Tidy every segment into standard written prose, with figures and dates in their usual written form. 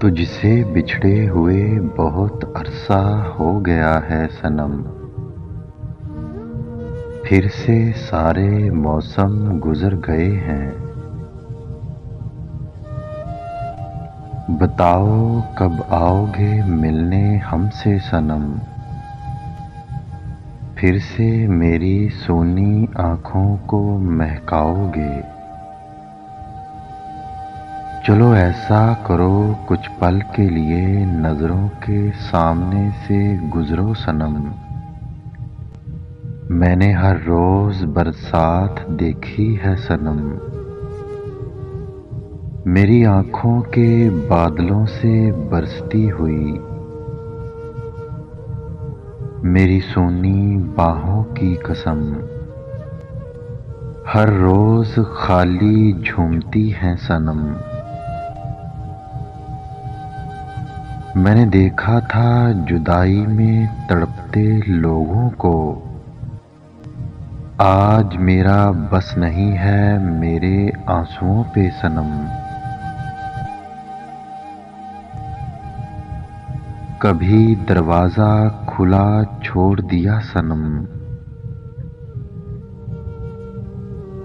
तुझसे बिछड़े हुए बहुत अरसा हो गया है सनम। फिर से सारे मौसम गुजर गए हैं। बताओ कब आओगे मिलने हमसे सनम। फिर से मेरी सोनी आँखों को महकाओगे। चलो ऐसा करो कुछ पल के लिए नजरों के सामने से गुजरो सनम। मैंने हर रोज बरसात देखी है सनम। मेरी आंखों के बादलों से बरसती हुई। मेरी सोनी बाहों की कसम। हर रोज खाली झूमती है सनम। मैंने देखा था जुदाई में तड़पते लोगों को। आज मेरा बस नहीं है मेरे आंसुओं पे सनम। कभी दरवाजा खुला छोड़ दिया सनम।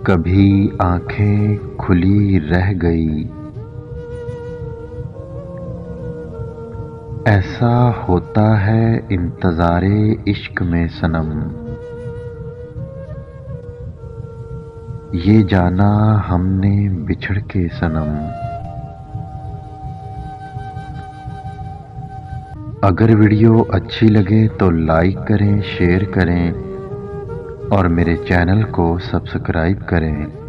कभी आंखें खुली रह गई। ऐसा होता है इंतज़ारे इश्क में सनम। ये जाना हमने बिछड़ के सनम। अगर वीडियो अच्छी लगे तो लाइक करें, शेयर करें और मेरे चैनल को सब्सक्राइब करें।